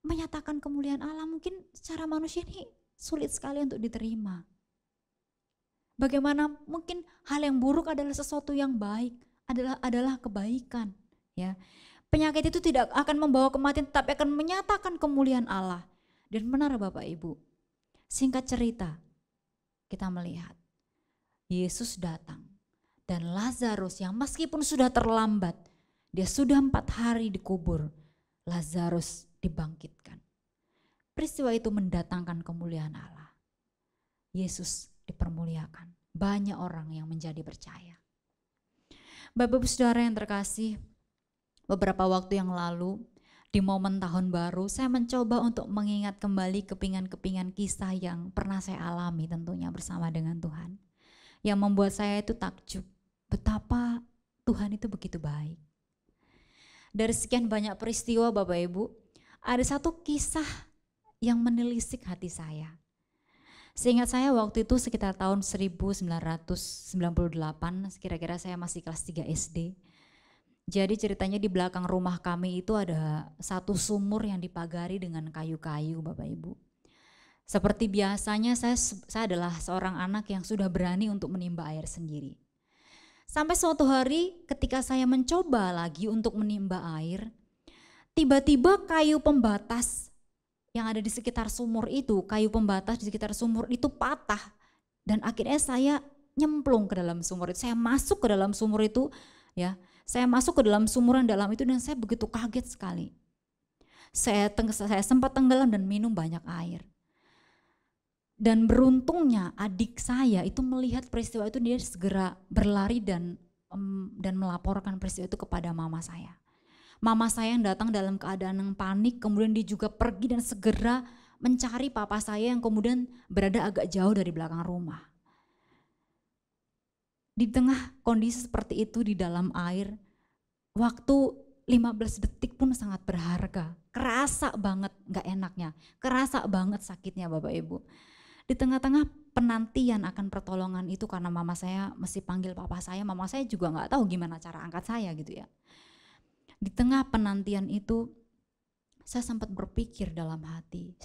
menyatakan kemuliaan Allah? Mungkin secara manusia ini sulit sekali untuk diterima. Bagaimana mungkin hal yang buruk adalah sesuatu yang baik, adalah kebaikan, ya. Penyakit itu tidak akan membawa kematian, tetapi akan menyatakan kemuliaan Allah. Dan benar Bapak Ibu, singkat cerita, kita melihat Yesus datang dan Lazarus yang meskipun sudah terlambat, dia sudah 4 hari dikubur, Lazarus dibangkitkan. Peristiwa itu mendatangkan kemuliaan Allah. Yesus dipermuliakan, banyak orang yang menjadi percaya. Bapak Ibu Saudara yang terkasih, beberapa waktu yang lalu di momen tahun baru saya mencoba untuk mengingat kembali kepingan-kepingan kisah yang pernah saya alami tentunya bersama dengan Tuhan. Yang membuat saya itu takjub betapa Tuhan itu begitu baik. Dari sekian banyak peristiwa Bapak Ibu, ada satu kisah yang menelisik hati saya. Seingat saya waktu itu sekitar tahun 1998, kira-kira saya masih kelas 3 SD. Jadi ceritanya di belakang rumah kami itu ada satu sumur yang dipagari dengan kayu-kayu Bapak Ibu. Seperti biasanya saya adalah seorang anak yang sudah berani untuk menimba air sendiri. Sampai suatu hari ketika saya mencoba lagi untuk menimba air, tiba-tiba kayu pembatas yang ada di sekitar sumur itu, kayu pembatas di sekitar sumur itu patah. Dan akhirnya saya nyemplung ke dalam sumur itu, saya masuk ke dalam sumur itu, ya. Saya masuk ke dalam sumuran dalam itu dan saya begitu kaget sekali. Saya sempat tenggelam dan minum banyak air. Dan beruntungnya adik saya itu melihat peristiwa itu, dia segera berlari dan melaporkan peristiwa itu kepada mama saya. Mama saya yang datang dalam keadaan yang panik, kemudian dia juga pergi dan segera mencari papa saya yang kemudian berada agak jauh dari belakang rumah. Di tengah kondisi seperti itu di dalam air, waktu 15 detik pun sangat berharga. Kerasa banget gak enaknya, kerasa banget sakitnya Bapak Ibu. Di tengah-tengah penantian akan pertolongan itu karena mama saya mesti panggil papa saya, mama saya juga gak tahu gimana cara angkat saya gitu ya. Di tengah penantian itu saya sempat berpikir dalam hati,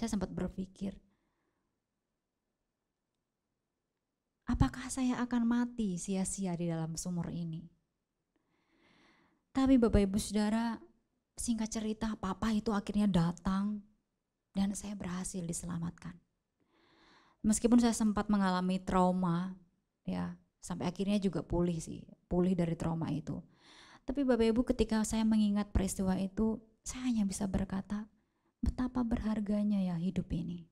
apakah saya akan mati sia-sia di dalam sumur ini? Tapi Bapak Ibu Saudara, singkat cerita papa itu akhirnya datang dan saya berhasil diselamatkan. Meskipun saya sempat mengalami trauma, ya sampai akhirnya juga pulih dari trauma itu. Tapi Bapak Ibu, ketika saya mengingat peristiwa itu, saya hanya bisa berkata, betapa berharganya ya hidup ini.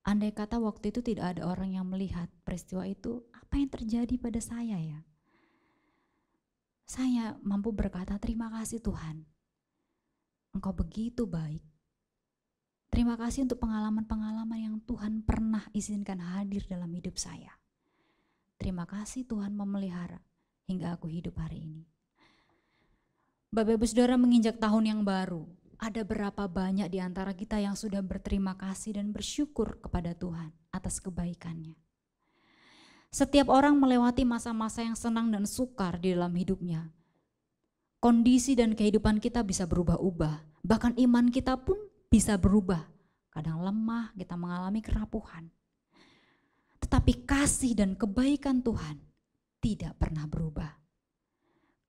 Andai kata waktu itu tidak ada orang yang melihat peristiwa itu, apa yang terjadi pada saya ya? Saya mampu berkata, terima kasih Tuhan, Engkau begitu baik. Terima kasih untuk pengalaman-pengalaman yang Tuhan pernah izinkan hadir dalam hidup saya. Terima kasih Tuhan memelihara hingga aku hidup hari ini. Bapak Ibu Saudara, menginjak tahun yang baru, ada berapa banyak di antara kita yang sudah berterima kasih dan bersyukur kepada Tuhan atas kebaikannya. Setiap orang melewati masa-masa yang senang dan sukar di dalam hidupnya. Kondisi dan kehidupan kita bisa berubah-ubah, bahkan iman kita pun bisa berubah. Kadang lemah, kita mengalami kerapuhan. Tetapi kasih dan kebaikan Tuhan tidak pernah berubah.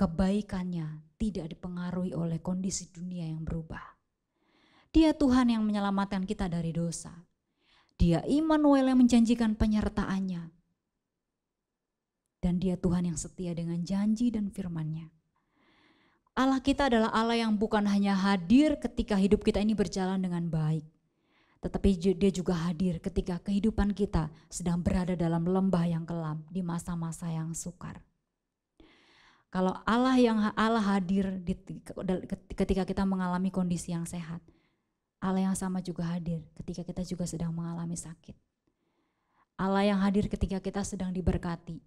Kebaikannya tidak dipengaruhi oleh kondisi dunia yang berubah. Dia Tuhan yang menyelamatkan kita dari dosa. Dia Immanuel yang menjanjikan penyertaannya. Dan dia Tuhan yang setia dengan janji dan firman-Nya. Allah kita adalah Allah yang bukan hanya hadir ketika hidup kita ini berjalan dengan baik. Tetapi dia juga hadir ketika kehidupan kita sedang berada dalam lembah yang kelam di masa-masa yang sukar. Kalau Allah hadir ketika kita mengalami kondisi yang sehat, Allah yang sama juga hadir ketika kita juga sedang mengalami sakit. Allah yang hadir ketika kita sedang diberkati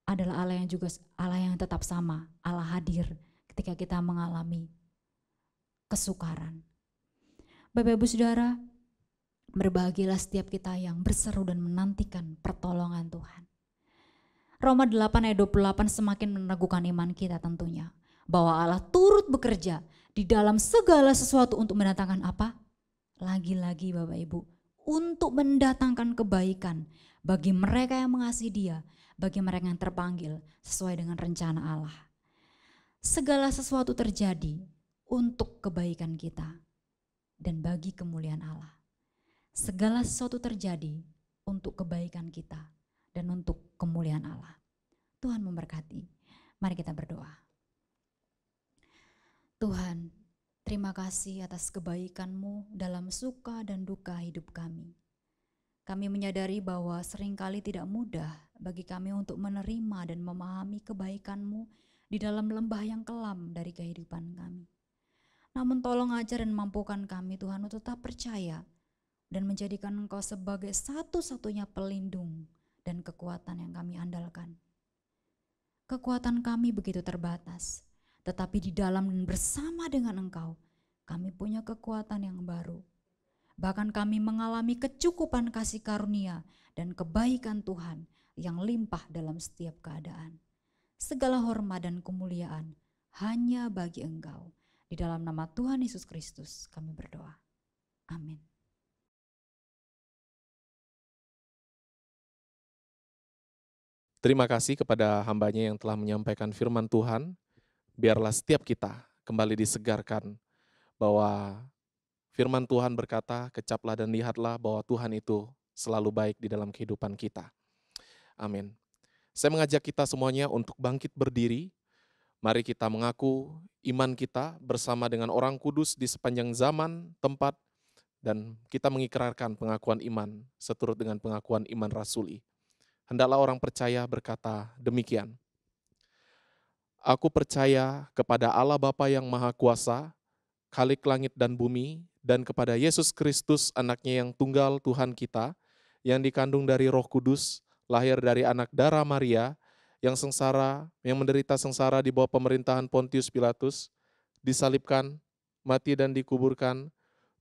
adalah Allah yang tetap sama. Allah hadir ketika kita mengalami kesukaran. Bapak Ibu Saudara, berbahagialah setiap kita yang berseru dan menantikan pertolongan Tuhan. Roma 8 ayat 28 semakin meneguhkan iman kita tentunya. Bahwa Allah turut bekerja di dalam segala sesuatu untuk mendatangkan apa? Lagi-lagi Bapak Ibu, untuk mendatangkan kebaikan bagi mereka yang mengasihi Dia, bagi mereka yang terpanggil sesuai dengan rencana Allah. Segala sesuatu terjadi untuk kebaikan kita dan bagi kemuliaan Allah. Segala sesuatu terjadi untuk kebaikan kita dan untuk kemuliaan Allah. Tuhan memberkati. Mari kita berdoa. Tuhan, terima kasih atas kebaikan-Mu dalam suka dan duka hidup kami. Kami menyadari bahwa seringkali tidak mudah bagi kami untuk menerima dan memahami kebaikan-Mu di dalam lembah yang kelam dari kehidupan kami. Namun tolong ajar dan mampukan kami Tuhan untuk tetap percaya dan menjadikan Engkau sebagai satu-satunya pelindung dan kekuatan yang kami andalkan. Kekuatan kami begitu terbatas, tetapi di dalam dan bersama dengan Engkau, kami punya kekuatan yang baru. Bahkan kami mengalami kecukupan kasih karunia dan kebaikan Tuhan yang limpah dalam setiap keadaan. Segala hormat dan kemuliaan hanya bagi Engkau. Di dalam nama Tuhan Yesus Kristus kami berdoa. Amin. Terima kasih kepada hamba-Nya yang telah menyampaikan firman Tuhan. Biarlah setiap kita kembali disegarkan bahwa firman Tuhan berkata, kecaplah dan lihatlah bahwa Tuhan itu selalu baik di dalam kehidupan kita. Amin. Saya mengajak kita semuanya untuk bangkit berdiri. Mari kita mengaku iman kita bersama dengan orang kudus di sepanjang zaman, tempat, dan kita mengikrarkan pengakuan iman seturut dengan pengakuan iman rasuli. Hendaklah orang percaya berkata demikian. Aku percaya kepada Allah Bapa yang Maha Kuasa, Khalik langit dan bumi, dan kepada Yesus Kristus anaknya yang tunggal Tuhan kita, yang dikandung dari Roh Kudus, lahir dari anak darah Maria, yang menderita sengsara di bawah pemerintahan Pontius Pilatus, disalibkan, mati dan dikuburkan,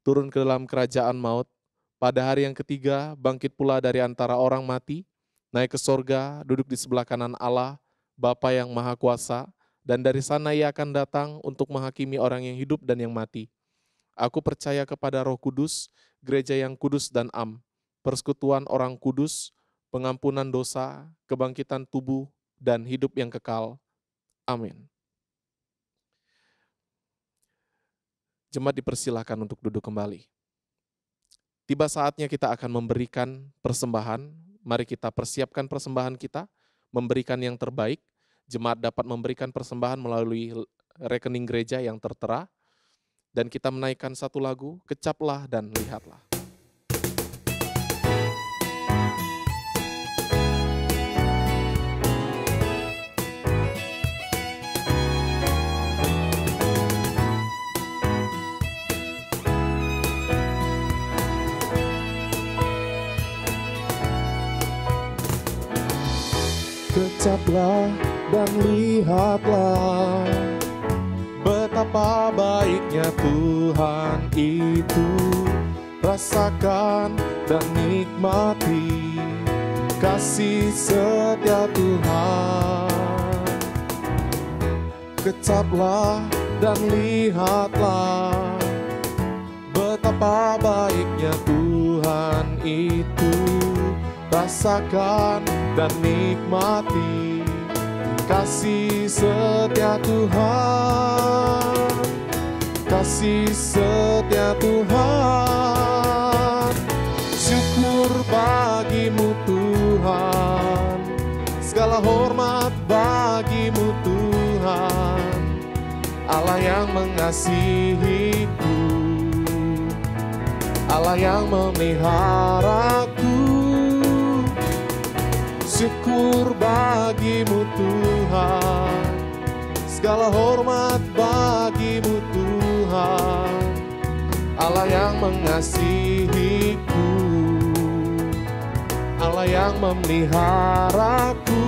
turun ke dalam kerajaan maut, pada hari yang ketiga bangkit pula dari antara orang mati, naik ke sorga, duduk di sebelah kanan Allah, Bapa yang Maha Kuasa, dan dari sana Ia akan datang untuk menghakimi orang yang hidup dan yang mati. Aku percaya kepada Roh Kudus, gereja yang kudus dan am, persekutuan orang kudus, pengampunan dosa, kebangkitan tubuh, dan hidup yang kekal. Amin. Jemaat dipersilakan untuk duduk kembali. Tiba saatnya kita akan memberikan persembahan. Mari kita persiapkan persembahan kita, memberikan yang terbaik. Jemaat dapat memberikan persembahan melalui rekening gereja yang tertera. Dan kita menaikkan satu lagu, Kecaplah dan Lihatlah. Kecaplah dan lihatlah betapa baiknya Tuhan itu. Rasakan dan nikmati kasih setia Tuhan. Kecaplah dan lihatlah betapa baiknya Tuhan itu. Rasakan dan nikmati kasih setia Tuhan, kasih setia Tuhan. Syukur bagimu Tuhan, segala hormat bagimu Tuhan, Allah yang mengasihiku, Allah yang memeliharaku. Syukur bagimu Tuhan, Segala hormat bagimu Tuhan, Allah yang mengasihiku, Allah yang memeliharaku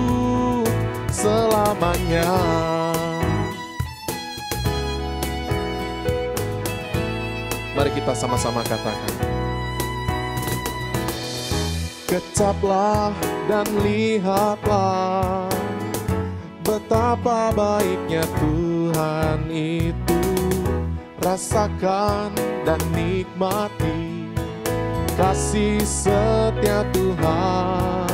selamanya. Mari kita sama-sama katakan. Kecaplah dan lihatlah betapa baiknya Tuhan itu. Rasakan dan nikmati kasih setia Tuhan,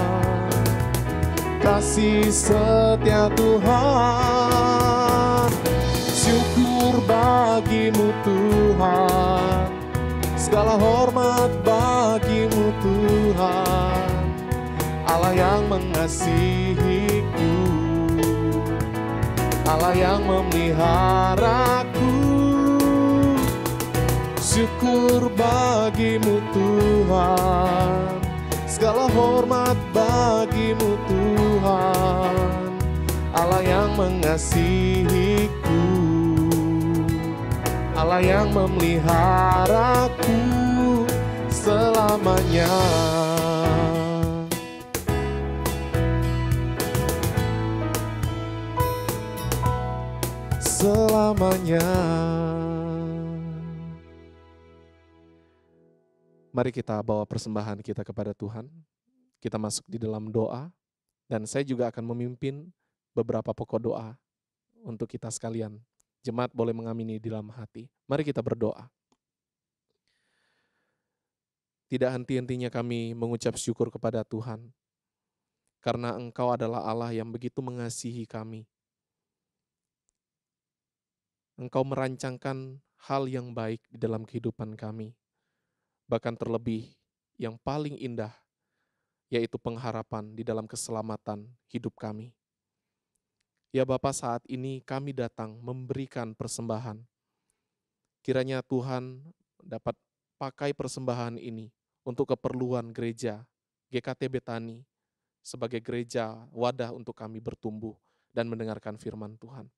kasih setia Tuhan. Syukur bagimu Tuhan, segala hormat bagimu Tuhan, Allah yang mengasihiku, Allah yang memeliharaku. Syukur bagimu Tuhan, segala hormat bagimu Tuhan, Allah yang mengasihiku, Allah yang memeliharaku selamanya. Selamanya. Mari kita bawa persembahan kita kepada Tuhan. Kita masuk di dalam doa, dan saya juga akan memimpin beberapa pokok doa untuk kita sekalian. Jemaat boleh mengamini di dalam hati. Mari kita berdoa. Tidak henti-hentinya kami mengucap syukur kepada Tuhan, karena Engkau adalah Allah yang begitu mengasihi kami. Engkau merancangkan hal yang baik di dalam kehidupan kami. Bahkan terlebih yang paling indah, yaitu pengharapan di dalam keselamatan hidup kami. Ya Bapa, saat ini kami datang memberikan persembahan. Kiranya Tuhan dapat pakai persembahan ini untuk keperluan gereja GKT Betani sebagai gereja wadah untuk kami bertumbuh dan mendengarkan firman Tuhan.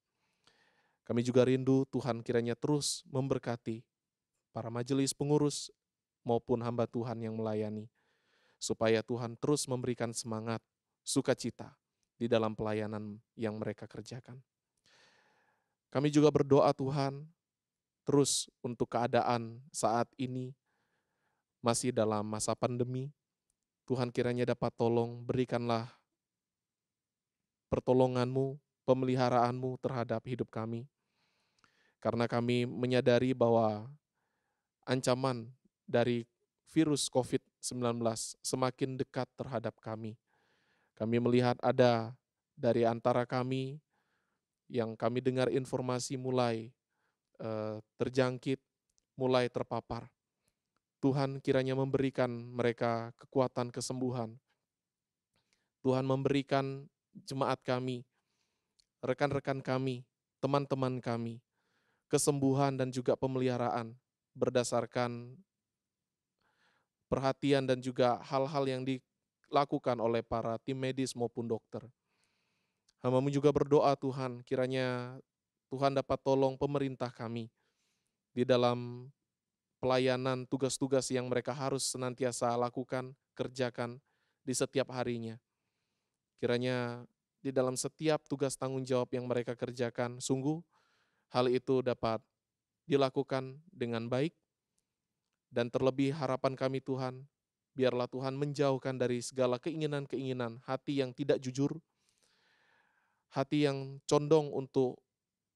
Kami juga rindu Tuhan kiranya terus memberkati para majelis pengurus maupun hamba Tuhan yang melayani, supaya Tuhan terus memberikan semangat, sukacita di dalam pelayanan yang mereka kerjakan. Kami juga berdoa Tuhan, terus untuk keadaan saat ini, masih dalam masa pandemi, Tuhan kiranya dapat tolong, berikanlah pertolongan-Mu, pemeliharaanmu terhadap hidup kami. Karena kami menyadari bahwa ancaman dari virus COVID-19 semakin dekat terhadap kami. Kami melihat ada dari antara kami yang kami dengar informasi mulai terjangkit, mulai terpapar. Tuhan kiranya memberikan mereka kekuatan kesembuhan. Tuhan memberikan jemaat kami, rekan-rekan kami, teman-teman kami, kesembuhan dan juga pemeliharaan berdasarkan perhatian dan juga hal-hal yang dilakukan oleh para tim medis maupun dokter. Hamba-Mu juga berdoa Tuhan, kiranya Tuhan dapat tolong pemerintah kami di dalam pelayanan tugas-tugas yang mereka harus senantiasa lakukan, kerjakan di setiap harinya. Kiranya di dalam setiap tugas tanggung jawab yang mereka kerjakan, sungguh hal itu dapat dilakukan dengan baik. Dan terlebih harapan kami Tuhan, biarlah Tuhan menjauhkan dari segala keinginan-keinginan hati yang tidak jujur, hati yang condong untuk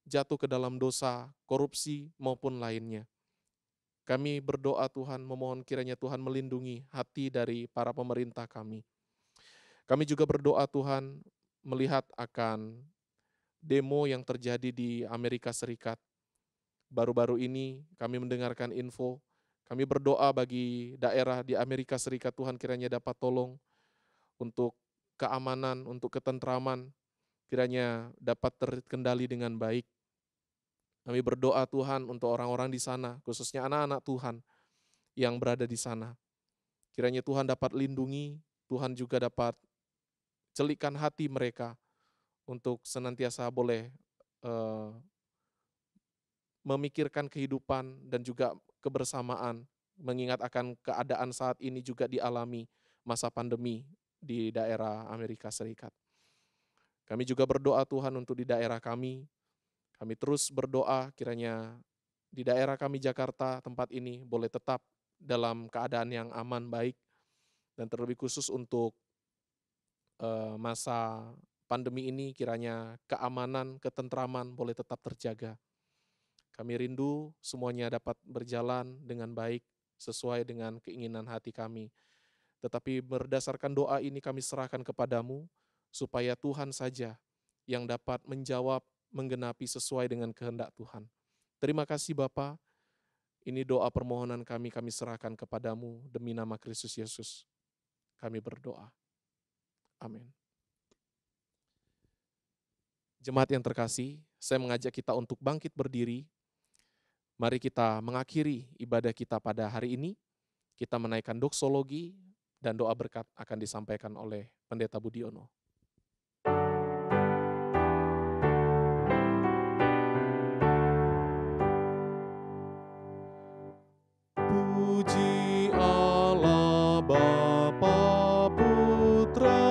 jatuh ke dalam dosa, korupsi maupun lainnya. Kami berdoa Tuhan, memohon kiranya Tuhan melindungi hati dari para pemerintah kami. Kami juga berdoa Tuhan, melihat akan demo yang terjadi di Amerika Serikat. Baru-baru ini kami mendengarkan info. Kami berdoa bagi daerah di Amerika Serikat, Tuhan kiranya dapat tolong untuk keamanan, untuk ketentraman, kiranya dapat terkendali dengan baik. Kami berdoa Tuhan untuk orang-orang di sana, khususnya anak-anak Tuhan yang berada di sana. Kiranya Tuhan dapat lindungi, Tuhan juga dapat celikkan hati mereka untuk senantiasa boleh eh, memikirkan kehidupan dan juga kebersamaan, mengingat akan keadaan saat ini juga dialami masa pandemi di daerah Amerika Serikat. Kami juga berdoa Tuhan untuk di daerah kami terus berdoa kiranya di daerah kami Jakarta tempat ini boleh tetap dalam keadaan yang aman, baik, dan terlebih khusus untuk masa pandemi ini kiranya keamanan, ketentraman boleh tetap terjaga. Kami rindu semuanya dapat berjalan dengan baik sesuai dengan keinginan hati kami. Tetapi berdasarkan doa ini kami serahkan kepadamu supaya Tuhan saja yang dapat menjawab, menggenapi sesuai dengan kehendak Tuhan. Terima kasih Bapa. Ini doa permohonan kami serahkan kepadamu demi nama Kristus Yesus. Kami berdoa. Amin. Jemaat yang terkasih, saya mengajak kita untuk bangkit berdiri. Mari kita mengakhiri ibadah kita pada hari ini. Kita menaikkan doksologi dan doa berkat akan disampaikan oleh Pendeta Budiono. Puji Allah Bapa Putra,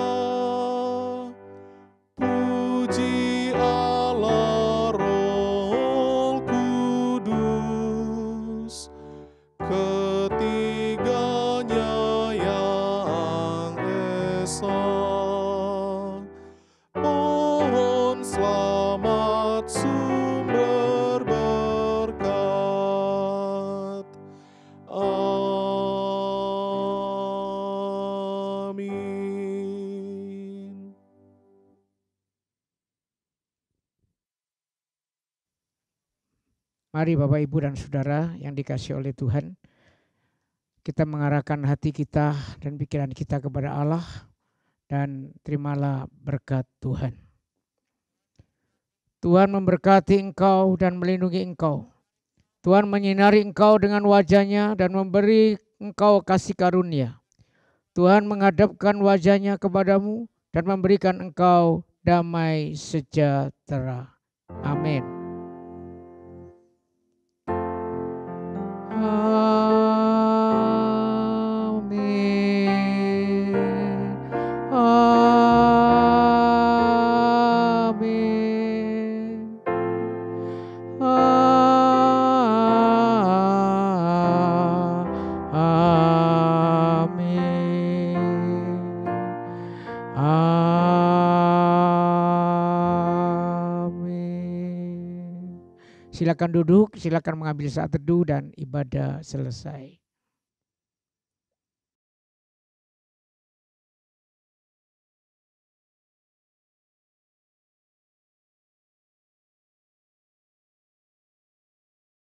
puji Allah Roh Kudus, ketiganya yang esa. Mohon selamat sumber berkat. Amin. Mari Bapak, Ibu, dan Saudara yang dikasihi oleh Tuhan, kita mengarahkan hati kita dan pikiran kita kepada Allah dan terimalah berkat Tuhan. Tuhan memberkati engkau dan melindungi engkau. Tuhan menyinari engkau dengan wajah-Nya dan memberi engkau kasih karunia. Tuhan menghadapkan wajah-Nya kepadamu dan memberikan engkau damai sejahtera. Amin. Amin. Amin. Amin. Silakan duduk, silakan mengambil saat teduh dan ibadah selesai.